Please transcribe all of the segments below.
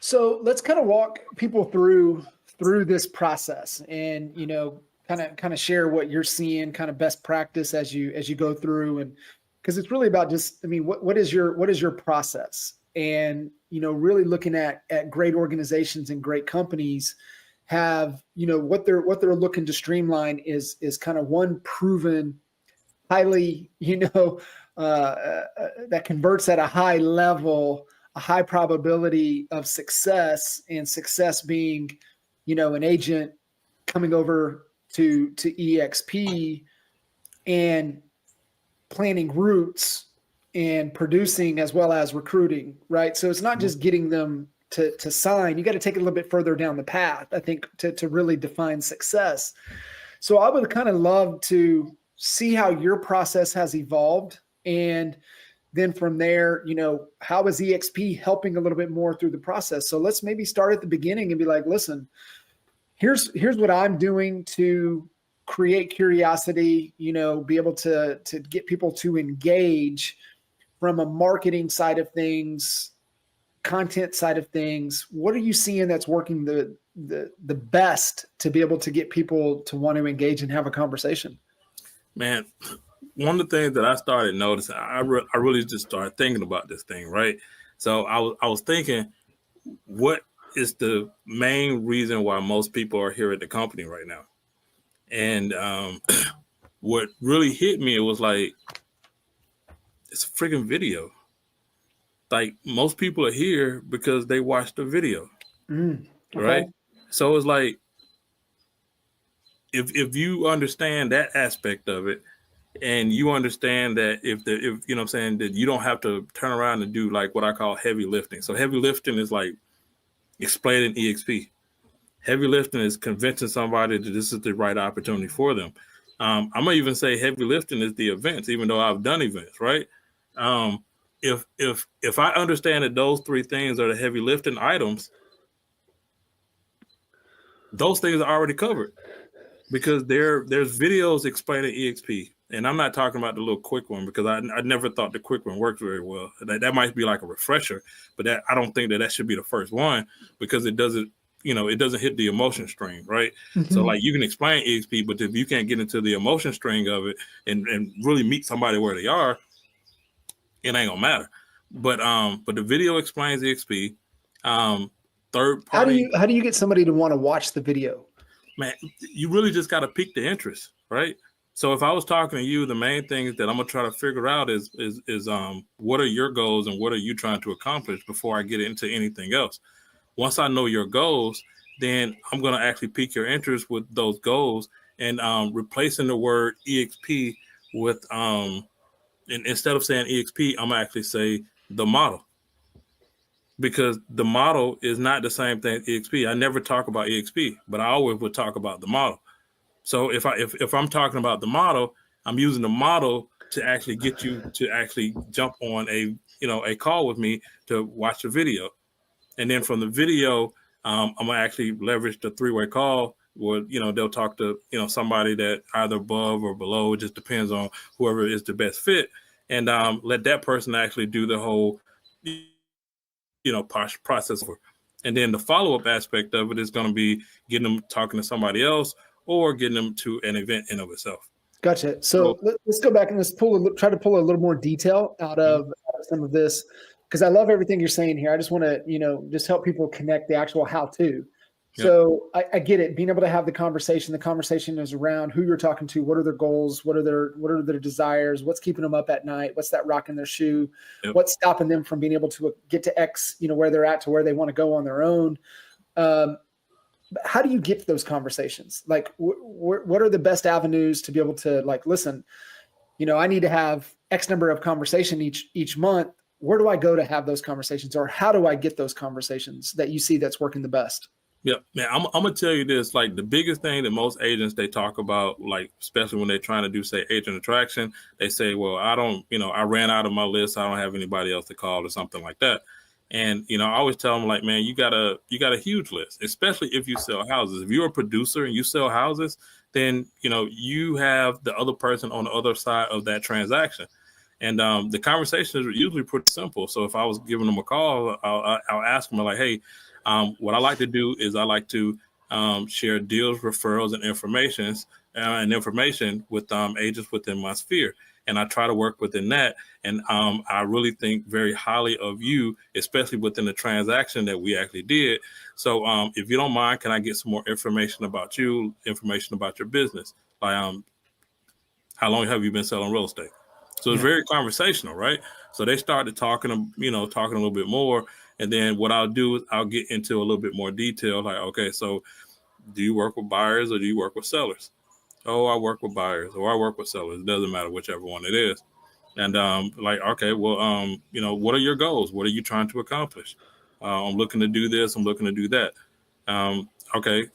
So let's kind of walk people through this process, and kind of share what you're seeing, kind of best practice as you go through, and because it's really about just, I mean, what is your process, and really looking at great organizations and great companies have, what they're looking to streamline is kind of one proven, highly, that converts at a high level, a high probability of success, and success being, an agent coming over to EXP and planning routes and producing as well as recruiting, right? So it's not just getting them to sign. You got to take it a little bit further down the path, I think, to really define success. So I would kind of love to see how your process has evolved. And then from there, how is EXP helping a little bit more through the process? So let's maybe start at the beginning and be like, listen, here's what I'm doing to create curiosity, be able to get people to engage from a marketing side of things, content side of things. What are you seeing that's working the best to be able to get people to want to engage and have a conversation? Man, one of the things that I started noticing, I really just started thinking about this thing, right? So I was thinking, what is the main reason why most people are here at the company right now? And what really hit me, it was like, it's a freaking video. Like, most people are here because they watched the video, Okay. right? So it's like, if you understand that aspect of it, and you understand that if you know what I'm saying, that you don't have to turn around and do like what I call heavy lifting. So heavy lifting is like explaining EXP. Heavy lifting is convincing somebody that this is the right opportunity for them. I'm gonna even say heavy lifting is the events, even though I've done events, right? If I understand that those three things are the heavy lifting items, those things are already covered, because there's videos explaining EXP. And I'm not talking about the little quick one, because I never thought the quick one worked very well. That might be like a refresher, but I don't think that should be the first one, because it doesn't hit the emotion string, right? Mm-hmm. So like, you can explain EXP, but if you can't get into the emotion string of it and really meet somebody where they are, it ain't gonna matter. But the video explains EXP. Third party. How do you get somebody to want to watch the video? Man, you really just got to pique the interest, right? So if I was talking to you, the main things that I'm gonna try to figure out is what are your goals and what are you trying to accomplish before I get into anything else. Once I know your goals, then I'm gonna actually pique your interest with those goals, and replacing the word EXP with and instead of saying EXP, I'm gonna actually say the model, because the model is not the same thing as EXP. I never talk about EXP, but I always would talk about the model. So if I'm talking about the model, I'm using the model to actually get you to actually jump on a call with me to watch the video. And then from the video, I'm gonna actually leverage the three-way call where they'll talk to somebody that either above or below. It just depends on whoever is the best fit, and let that person actually do the whole process. And then the follow-up aspect of it is going to be getting them talking to somebody else or getting them to an event in of itself. Gotcha. So let's go back and try to pull a little more detail out of some of this, because I love everything you're saying here. I just want to, just help people connect the actual how-to. Yep. So I get it. Being able to have the conversation. The conversation is around who you're talking to, what are their goals, what are their desires, what's keeping them up at night, what's that rock in their shoe, Yep. what's stopping them from being able to get to X, where they're at to where they want to go on their own. How do you get to those conversations? Like, what are the best avenues to be able to, like, listen, I need to have X number of conversation each month. Where do I go to have those conversations, or how do I get those conversations that you see that's working the best? Yeah, man, I'm gonna tell you this. Like, the biggest thing that most agents, they talk about, like, especially when they're trying to do, say, agent attraction, they say, well, I don't, I ran out of my list. I don't have anybody else to call or something like that. And, I always tell them, like, man, you got a huge list, especially if you sell houses. If you're a producer and you sell houses, then, you have the other person on the other side of that transaction. And the conversations are usually pretty simple. So if I was giving them a call, I'll ask them, like, hey, What I like to do is I like to share deals, referrals, and information with agents within my sphere. And I try to work within that. And I really think very highly of you, especially within the transaction that we actually did. So if you don't mind, can I get some more information about you, information about your business? Like how long have you been selling real estate? So it's very conversational, right? So they started talking a little bit more. And then what I'll do is I'll get into a little bit more detail. Like, okay, so do you work with buyers or do you work with sellers? Oh, I work with buyers or I work with sellers. It doesn't matter whichever one it is. And like, okay, well, what are your goals? What are you trying to accomplish? I'm looking to do this. I'm looking to do that. Okay.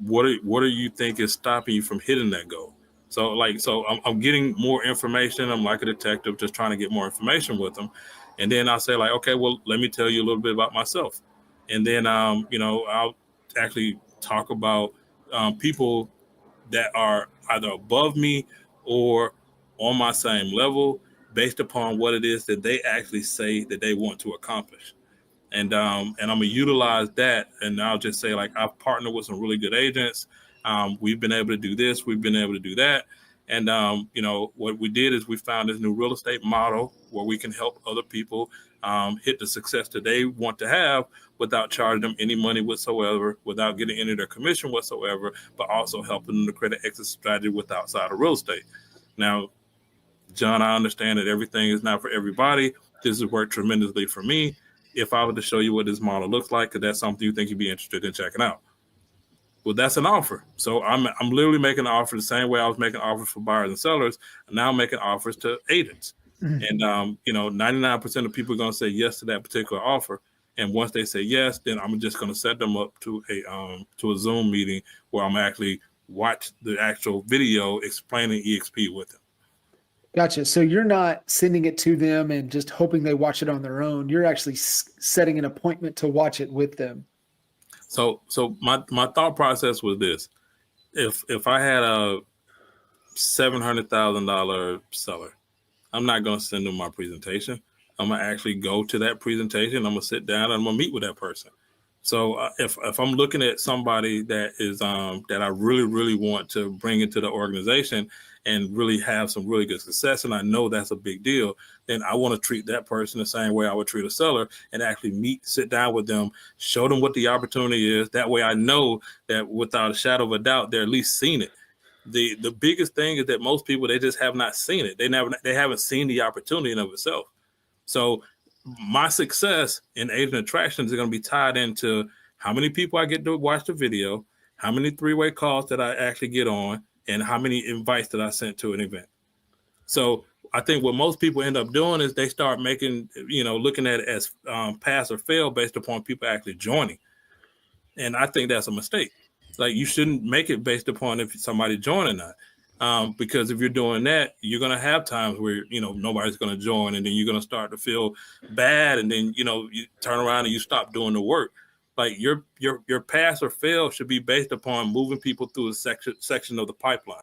What do you think is stopping you from hitting that goal? So I'm getting more information. I'm like a detective, just trying to get more information with them. And then I'll say like, okay, well, let me tell you a little bit about myself. And then, I'll actually talk about people that are either above me or on my same level based upon what it is that they actually say that they want to accomplish. And I'm gonna utilize that, and I'll just say like I've partnered with some really good agents. We've been able to do this, we've been able to do that, and what we did is we found this new real estate model where we can help other people hit the success that they want to have without charging them any money whatsoever, without getting any of their commission whatsoever, but also helping them to create an exit strategy with outside of real estate. Now, John, I understand that everything is not for everybody. This has worked tremendously for me. If I were to show you what this model looks like, because that's something you think you'd be interested in checking out. Well, that's an offer. So I'm literally making an offer the same way I was making offers for buyers and sellers. And now I'm making offers to agents. And 99% of people are going to say yes to that particular offer. And once they say yes, then I'm just going to set them up to a Zoom meeting where I'm actually watch the actual video explaining EXP with them. Gotcha. So you're not sending it to them and just hoping they watch it on their own. You're actually setting an appointment to watch it with them. So my thought process was this: if I had a $700,000 seller, I'm not going to send them my presentation. I'm going to actually go to that presentation. I'm going to sit down and I'm going to meet with that person. So if I'm looking at somebody that is that I really, really want to bring into the organization and really have some really good success, and I know that's a big deal, then I want to treat that person the same way I would treat a seller and actually sit down with them, show them what the opportunity is. That way I know that without a shadow of a doubt, they're at least seen it. The biggest thing is that most people, they just have not seen it. They haven't seen the opportunity in of itself. So my success in agent attractions is going to be tied into how many people I get to watch the video, how many three-way calls that I actually get on, and how many invites that I sent to an event. So I think what most people end up doing is they start making, looking at it as pass or fail based upon people actually joining. And I think that's a mistake. Like, you shouldn't make it based upon if somebody joined or not. Because if you're doing that, you're going to have times where, nobody's going to join, and then you're going to start to feel bad. And then, you turn around and you stop doing the work. Like, your pass or fail should be based upon moving people through a section of the pipeline.